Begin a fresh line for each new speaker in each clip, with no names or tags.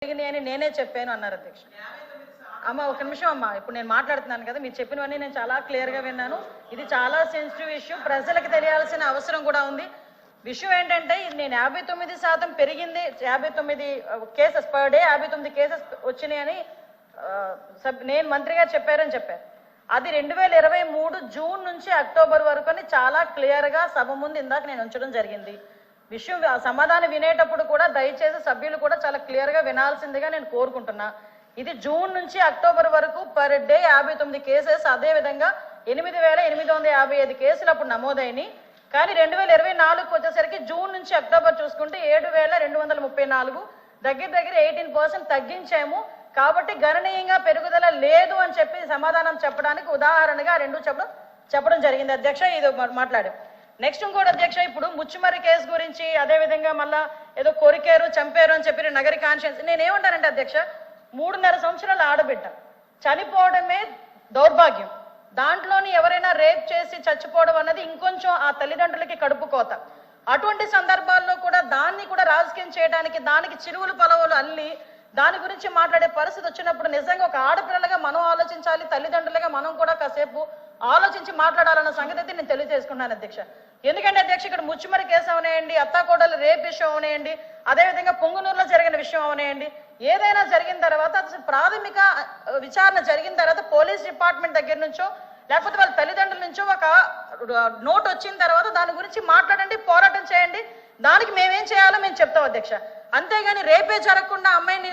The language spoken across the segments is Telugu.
అని నేనే చెప్పాను అన్నారు అధ్యక్ష. అమ్మ ఒక నిమిషం అమ్మ, ఇప్పుడు నేను మాట్లాడుతున్నాను కదా, మీరు చెప్పినవన్నీ నేను చాలా క్లియర్గా విన్నాను. ఇది చాలా సెన్సిటివ్ ఇష్యూ, ప్రజలకు తెలియాల్సిన అవసరం కూడా ఉంది. విషయం ఏంటంటే నేను 59% పెరిగింది, 59 కేసెస్ పర్ డే 59 కేసెస్ వచ్చినాయని నేను మంత్రిగా చెప్పారని చెప్పారు. అది 2023 జూన్ నుంచి అక్టోబర్ వరకు అని చాలా క్లియర్గా సభ ముందు ఇందాక నేను ఉంచడం జరిగింది. విషయం సమాధానం వినేటప్పుడు కూడా దయచేసి సభ్యులు కూడా చాలా క్లియర్గా వినాల్సిందిగా నేను కోరుకుంటున్నా. ఇది జూన్ నుంచి అక్టోబర్ వరకు పర్ డే 59 కేసెస్, అదేవిధంగా 8,855 కేసులు అప్పుడు నమోదైనవి. కానీ 2024 వచ్చేసరికి జూన్ నుంచి అక్టోబర్ చూసుకుంటే 7,234, దగ్గర 18% తగ్గించాము. కాబట్టి గణనీయంగా పెరుగుదల లేదు అని చెప్పి సమాధానం చెప్పడానికి ఉదాహరణగా రెండు చెప్పడం జరిగింది అధ్యక్ష. ఇది మాట్లాడాం. నెక్స్ట్ ఇంకోటి అధ్యక్ష, ఇప్పుడు ముచ్చుమర్రి కేసు గురించి అదేవిధంగా మళ్ళా ఏదో కొరికారు చంపారు అని చెప్పి నగరి కాన్షియన్స్, నేనేమంటానంటే అధ్యక్ష, 3.5 సంవత్సరాల ఆడబిడ్డ చనిపోవడమే దౌర్భాగ్యం. దాంట్లోని ఎవరైనా రేప్ చేసి చచ్చిపోవడం అన్నది ఇంకొంచెం ఆ తల్లిదండ్రులకి కడుపు కోత. అటువంటి సందర్భాల్లో కూడా దాన్ని కూడా రాజకీయం చేయడానికి, దానికి చిరువులు పొలవులు అల్లి దాని గురించి మాట్లాడే పరిస్థితి వచ్చినప్పుడు నిజంగా ఒక ఆడపిల్లలుగా మనం ఆలోచించాలి, తల్లిదండ్రులుగా మనం కూడా కాసేపు ఆలోచించి మాట్లాడాలన్న సంగతి అయితే నేను తెలియజేసుకున్నాను అధ్యక్ష. ఎందుకంటే అధ్యక్ష, ఇక్కడ ముచ్చుమరి కేసు అవనేయండి, అత్తాకోడలు రేప్ విషయం అవనేయండి, అదేవిధంగా పొంగునూరులో జరిగిన విషయం అవనేయండి, ఏదైనా జరిగిన తర్వాత అసలు ప్రాథమిక విచారణ జరిగిన తర్వాత పోలీస్ డిపార్ట్మెంట్ దగ్గర నుంచో లేకపోతే వాళ్ళ తల్లిదండ్రుల నుంచో ఒక నోట్ వచ్చిన తర్వాత దాని గురించి మాట్లాడండి, పోరాటం చేయండి. దానికి మేమేం చేయాలో మేము చెప్తాం అధ్యక్ష. అంతేగాని రేపే జరగకుండా అమ్మాయిని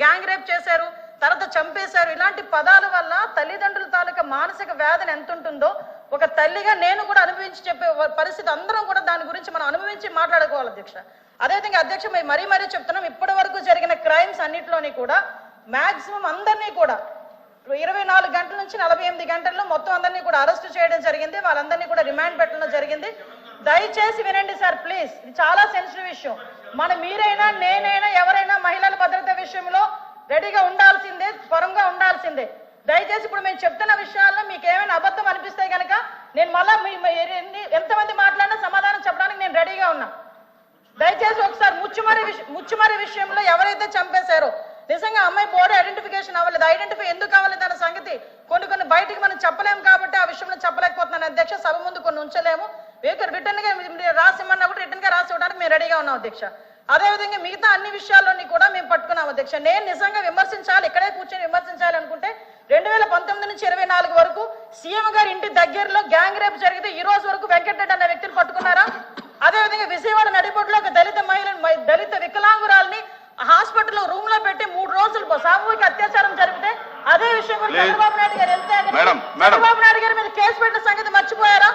గ్యాంగ్ రేప్ చేశారు, తర్వాత చంపేశారు, ఇలాంటి పదాల వల్ల తల్లిదండ్రుల తాలూకా మానసిక వేదన ఎంత ఉంటుందో ఒక తల్లిగా నేను కూడా అనుభవించి చెప్పే పరిస్థితి అందరం కూడా దాని గురించి మనం అనుభవించి మాట్లాడుకోవాలి అధ్యక్ష. అదేవిధంగా అధ్యక్ష, మరీ చెప్తున్నాం, ఇప్పటి వరకు జరిగిన క్రైమ్స్ అన్నింటిలోని కూడా మాక్సిమం అందరినీ కూడా 24 గంటల నుంచి 48 గంటల్లో మొత్తం అందరినీ కూడా అరెస్ట్ చేయడం జరిగింది. వాళ్ళందరినీ కూడా రిమాండ్ పెట్టడం జరిగింది. దయచేసి వినండి సార్ ప్లీజ్, ఇది చాలా సెన్సిటివ్ విషయం. మీరైనా నేనైనా ఎవరైనా మహిళల భద్రత విషయంలో రెడీగా ఉండాల్సిందే, పరంగా ఉండాల్సిందే. దయచేసి ఇప్పుడు మేము చెప్తున్న విషయాల్లో మీకు ఏమైనా అబద్ధం అనిపిస్తే కనుక నేను మళ్ళా ఎంతమంది మాట్లాడినా సమాధానం చెప్పడానికి నేను రెడీగా ఉన్నా. దయచేసి ఒకసారి ముచ్చుమరి విషయంలో ఎవరైతే చంపేశారో నిజంగా అమ్మాయి బాడీ ఐడెంటిఫికేషన్ అవ్వలేదు. ఐడెంటిఫై ఎందుకు అవ్వలేదు అన్న సంగతి కొన్ని బయటికి మనం చెప్పలేము కాబట్టి ఆ విషయంలో చెప్పలేకపోతున్నాను అధ్యక్ష. సభ ముందు కొన్ని ఉంచలేము, రిటర్న్ గా రాసిమ్మన్నా కూడా రిటర్న్ గా రాసి ఇవ్వడానికి మేము రెడీగా ఉన్నాం అధ్యక్ష. అదేవిధంగా మిగతా అన్ని విషయాల్లోని కూడా మేము పట్టుకున్నాం అధ్యక్ష. నేను నిజంగా విమర్శించాలి, ఇక్కడే కూర్చొని విమర్శించాలి అనుకుంటే 2019 నుంచి 24 వరకు సీఎం గారి ఇంటి దగ్గరలో గ్యాంగ్ రేప్ జరిగితే ఈ రోజు వరకు వెంకటరెడ్డి అనే వ్యక్తిని పట్టుకున్నారా? అదేవిధంగా విజయవాడ నడిబొడ్డులో ఒక దళిత వికలాంగురాల్ని హాస్పిటల్లో రూమ్ లో పెట్టి 3 రోజులు సామూహిక అత్యాచారం జరిగితే అదే విషయం కూడా చంద్రబాబు నాయుడు గారు వెళ్తే చంద్రబాబు నాయుడు గారి మీద కేసు పెట్టిన సంగతి మర్చిపోయారా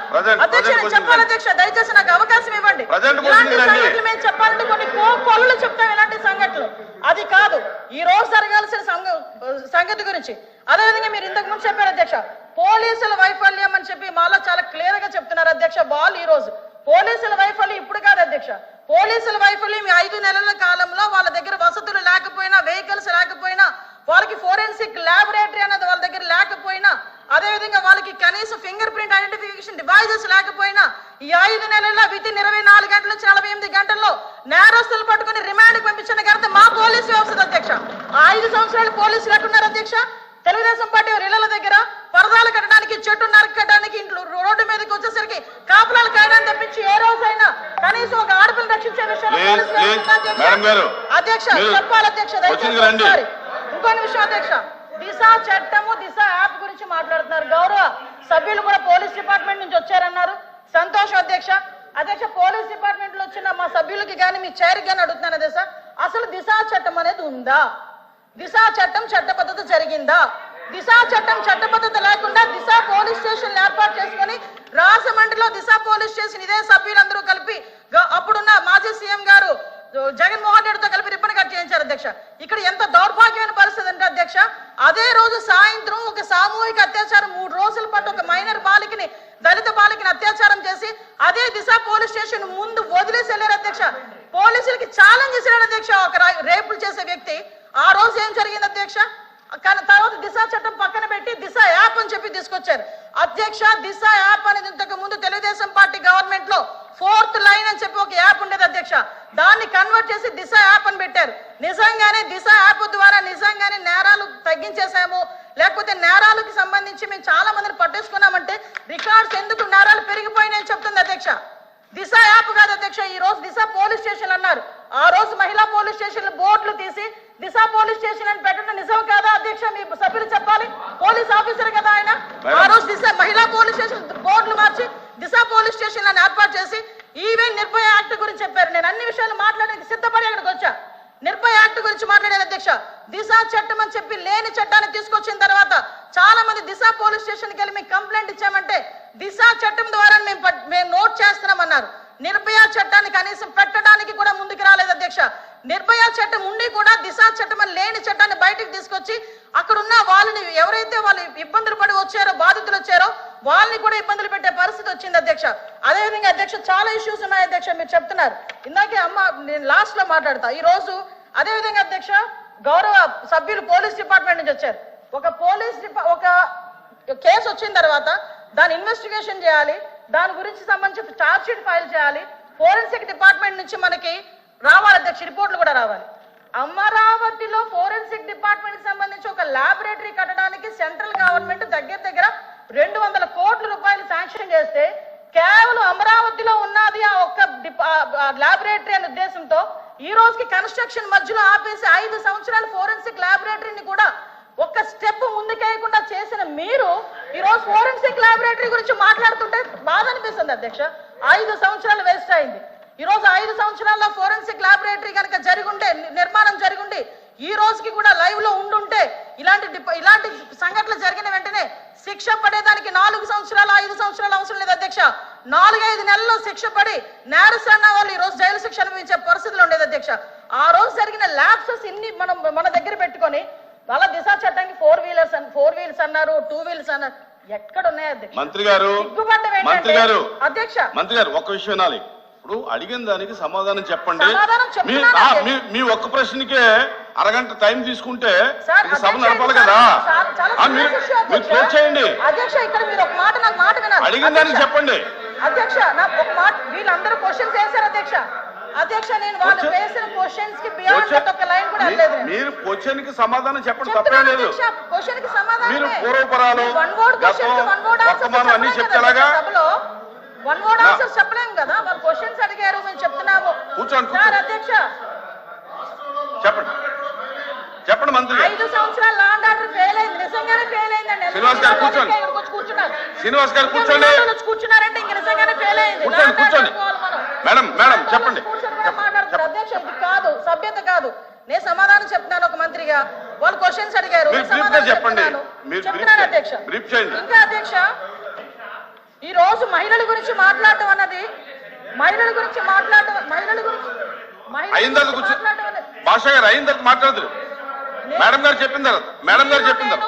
అధ్యక్ష? నేను చెప్పాలి అధ్యక్ష, దయచేసి నాకు అవకాశం ఇవ్వండి. ఇలాంటి సంగతులు మేము చెప్పాలంటే కొన్ని కొల్లు చెప్తాం, ఇలాంటి సంఘటనలు అది కాదు ఈ రోజు జరగాల్సిన సంగతి గురించి. అదేవిధంగా మీరు ఇంతకు ముందు చెప్పారు అధ్యక్ష, పోలీసుల వైఫల్యం అని చెప్పి మాలో చాలా క్లియర్ గా చెప్తున్నారు అధ్యక్ష. ఈ రోజు పోలీసుల వైఫల్యం ఇప్పుడు కాదు అధ్యక్ష, పోలీసుల వైఫల్యం 5 నెలల కాలంలో వాళ్ళ దగ్గర వసతులు లేకపోయినా, వెహికల్స్ లేకపోయినా, వాళ్ళకి ఫోరెన్సిక్ ల్యాబొరేటరీ అనేది వాళ్ళ దగ్గర లేకపోయినా, అదేవిధంగా వాళ్ళకి కనీసం ఫింగర్ ప్రింట్ ఐడెంటిఫికేషన్ డివైజెస్ లేకపోయినా ఈ 5 నెలల్లో వితిన్ 24 గంటల నుంచి 48 గంటల్లో నేరస్తులు పట్టుకుని రిమాండ్కి పంపించిన ఘనత మా పోలీసు వ్యవస్థ అధ్యక్ష. 5 సంవత్సరాలు పోలీసులు ఎట్టున్నారు అధ్యక్ష? తెలుగుదేశం పార్టీ ఇళ్ల దగ్గర పరదాలు కట్టడానికి, చెట్టు నరకడానికి, ఇంట్లో రోడ్డు మీదకి వచ్చేసరికి కాపులాలు కాయడానికి తప్పించి ఏ రోజైనా కనీసం ఒక ఆడపిల్లని రక్షించే విషయంలో అధ్యక్ష చెప్పాలి అధ్యక్ష. దయచేసి ఇంకొన్ని విషయం అధ్యక్ష, దిశ చట్టము, దిశ యాప్ గురించి మాట్లాడుతున్నారు. గౌరవ సభ్యులు కూడా పోలీస్ డిపార్ట్మెంట్ నుంచి వచ్చారన్నారు, సంతోషం అధ్యక్ష. అధ్యక్ష, పోలీస్ డిపార్ట్మెంట్ లో వచ్చిన మా సభ్యులకి కానీ మీ చైర్కి కానీ అడుగుతున్నాను అధ్యక్ష, అసలు దిశ చట్టం అనేది ఉందా? దిశ చట్టం చట్టబద్ధత జరిగిందా? దిశ చట్టం చట్టబద్ధత లేకుండా దిశ పోలీస్ స్టేషన్ ఏర్పాటు చేసుకుని రాజమండ్రిలో దిశ పోలీస్ స్టేషన్ ఇదే సభ్యులందరూ కలిపి అప్పుడున్న మాజీ సీఎం గారు జగన్మోహన్ రెడ్డితో కలిపి రిబ్బన్ కట్ చేయించారు అధ్యక్ష. ఇక్కడ ఎంత దౌర్భాగ్యమైన పరిస్థితి అంటే అధ్యక్ష, అదే రోజు సాయంత్రం ఒక సామూహిక అత్యాచారం 3 రోజుల పాటు ఒక మైనర్ బాలికని, దళిత బాలికని అత్యాచారం చేసి అదే దిశ పోలీస్ స్టేషన్ ముందు వదిలేసి వెళ్ళారు అధ్యక్ష. పోలీసులకి ఛాలెంజ్ చేశారు అధ్యక్ష ఒక రేపులు చేసే వ్యక్తి. ఆ రోజు ఏం జరిగింది అధ్యక్ష? కానీ తర్వాత దిశ చట్టం పక్కన పెట్టి దిశ యాప్ అని చెప్పి తీసుకొచ్చారు అధ్యక్ష. దిశ యాప్ అనేది ఇంతకు ముందు తెలుగుదేశం పార్టీ గవర్నమెంట్ లో 4th లైన్ అని చెప్పి ఒక యాప్ ఉండేది అధ్యక్ష. దాన్ని కన్వర్ట్ చేసి దిశ యాప్ అని పెట్టారు. నిజంగానే దిశ యాప్ ద్వారా నిజంగానే నేరాలు తగ్గించేసాము, లేకపోతే నేరాలకు సంబంధించి మేము చాలా మందిని పట్టేసుకున్నామంటే రికార్డ్స్ ఎందుకు నేరాలు పెరిగిపోయినాయని చెప్తుంది అధ్యక్ష. దిశ యాప్ కాదు అధ్యక్ష, ఈ రోజు దిశ పోలీస్ స్టేషన్ అన్నారు. ఆ రోజు మహిళా పోలీస్ స్టేషన్ బోర్డులు తీసి దిశ పోలీస్ స్టేషన్ అని పెట్టడం నిజం కాదా అధ్యక్ష? మీ సభ్యులు చెప్పాలి, పోలీస్ ఆఫీసర్ కదా ఆయన. ఆ రోజు దిశ మహిళా పోలీస్ స్టేషన్ బోర్డులు మార్చి దిశ పోలీస్ స్టేషన్ అని ఏర్పాటు చేసి ఈవెన్ నిర్భయ యాక్ట్ గురించి చెప్పారు. నేను అన్ని విషయాలు మాట్లాడడానికి సిద్ధపడి అక్కడికి వచ్చా. నిర్భయ యాక్ట్ గురించి మాట్లాడేది అధ్యక్ష. దిశ చట్టం అని చెప్పి లేని చట్టాన్ని తీసుకొచ్చిన తర్వాత చాలా మంది దిశ పోలీస్ స్టేషన్కి వెళ్ళి మీకు కంప్లైంట్ ఇచ్చామంటే దిశ చట్టం ద్వారా మేము నోట్ చేస్తున్నామన్నారు. నిర్భయ చట్టాన్ని కనీసం పెట్టడానికి కూడా ముందుకు రాలేదు అధ్యక్ష. నిర్భయ చట్టం ఉండి కూడా దిశ చట్టం అని లేని చట్టాన్ని బయటకు తీసుకొచ్చి అక్కడున్న వాళ్ళని ఎవరైతే వాళ్ళు ఇబ్బందులు పడి వచ్చారో, బాధితులు వచ్చారో వాళ్ళని కూడా ఇబ్బందులు పెట్టే పరిస్థితి వచ్చింది అధ్యక్ష. అదేవిధంగా అధ్యక్ష చాలా ఇష్యూస్ ఉన్నాయి అధ్యక్ష, మీరు చెప్తున్నారు. ఇందాకే అమ్మ నేను లాస్ట్ లో మాట్లాడతా. ఈ రోజు అదేవిధంగా అధ్యక్ష గౌరవ సభ్యులు పోలీస్ డిపార్ట్మెంట్ నుంచి వచ్చారు. ఒక కేసు వచ్చిన తర్వాత దాని ఇన్వెస్టిగేషన్ చేయాలి, దాని గురించి సంబంధించి ఛార్జ్ షీట్ ఫైల్ చేయాలి, ఫోరెన్సిక్ డిపార్ట్మెంట్ నుంచి మనకి రావాలి అధ్యక్ష, రిపోర్ట్లు కూడా రావాలి. అమరావతిలో ఫోరెన్సిక్ డిపార్ట్మెంట్ సంబంధించి ఒక ల్యాబొరేటరీ కట్టడానికి సెంట్రల్ గవర్నమెంట్ దగ్గర 200 కోట్ల రూపాయలు శాంక్షన్ చేస్తే కేవలం అమరావతిలో ఉన్నది ఆ ఒక్క ల్యాబొరేటరీ అనే ఉద్దేశంతో ఈ రోజుకి కన్స్ట్రక్షన్ మధ్యలో ఆపేసి 5 సంవత్సరాలు ఫోరెన్సిక్ ల్యాబొరేటరీని కూడా ఒక్క స్టెప్ ముందుకేయకుండా చేసిన మీరు ఈ రోజు ఫోరెన్సిక్ ల్యాబొరేటరీ గురించి మాట్లాడుతుంటే బాధ అనిపిస్తుంది అధ్యక్ష. 5 సంవత్సరాలు వేస్ట్ అయింది. ఈ రోజు 5 సంవత్సరాల్లో ఫోరెన్సిక్ ల్యాబొరేటరీ కనుక జరిగుంటే, నిర్మాణం జరిగుండి ఈ రోజుకి కూడా లైవ్ లో ఉండుంటే ఇలాంటి సంఘటనలు జరిగిన వెంటనే శిక్ష పడేదానికి 4 సంవత్సరాలు 5 సంవత్సరాలు అవసరం లేదు అధ్యక్ష. 4-5 నెలల్లో శిక్ష పడి నేరస్తున్న వాళ్ళు ఈ రోజు జైలు శిక్ష అనుభవించే పరిస్థితులు ఉండేది అధ్యక్ష. ఆ రోజు జరిగిన ల్యాబ్సెస్ ఇన్ని మన దగ్గర పెట్టుకొని వాళ్ళ దిశ చట్టానికి 4 వీల్స్ అన్నారు, 2 వీల్స్ అన్నారు. ఎక్కడ ఉన్నాయి అధ్యక్ష?
మంత్రి గారు ఒక్క విషయం వినాలి. ఇప్పుడు అడిగిన దానికి సమాధానం చెప్పండి. మీ ఒక్క ప్రశ్నకే అరగంట టైం తీసుకుంటే సభ నడపాలి కదా. మీరు చేయండి. అడిగిన దానికి చెప్పండి
అధ్యక్ష. నాకు ఒక మాట, వీళ్ళందరూ క్వశ్చన్స్ వేశారు అధ్యక్ష. అధ్యక్ష నేను వాళ్ళు వేసిన క్వశ్చన్స్ కి బియాండ్ ఒక లైన్ కూడా లేదు.
మీరు క్వశ్చన్ కి సమాధానం చెప్పండి, తప్పేం లేదు.
క్వశ్చన్ కి సమాధానం
మీరు పూర్వపరాలు వర్తమానం అన్ని చెప్తాగా
సభలో 1 వర్డ్ ఆన్సర్ చెప్పలేం కదా. వాళ్ళు క్వశ్చన్స్ అడిగారు, మేము చెప్తున్నాము.
కూర్చోండి
అధ్యక్ష
చెప్పండి మంత్రి.
5 సంవత్సరాలు లా అండ్ ఆర్డర్ ఫెయిల్ అయింది, నిజంగానే ఫెయిల్ అయిందండి.
శ్రీనివాస్ గారు కూర్చోండి. శ్రీనివాస్ గారు కూర్చోండి.
కూర్చున్నారంటే ఇంక నిజంగానే ఫెయిల్ అయింది.
కూర్చోండి మేడం చెప్పండి.
మాట్లాడుతున్నారు అధ్యక్ష, ఇది కాదు, సభ్యత కాదు. నేను సమాధానం చెప్తున్నాను ఒక మంత్రిగా. వాళ్ళు క్వశ్చన్స్ అడిగారు,
చెప్పండి.
చెప్తున్నాను అధ్యక్ష. ఇంకా అధ్యక్ష ఈ రోజు మహిళల గురించి మాట్లాడటం అన్నది
భాష గారు అయిన తర్వాత మాట్లాడతారు. మేడం గారు చెప్పిన తర్వాత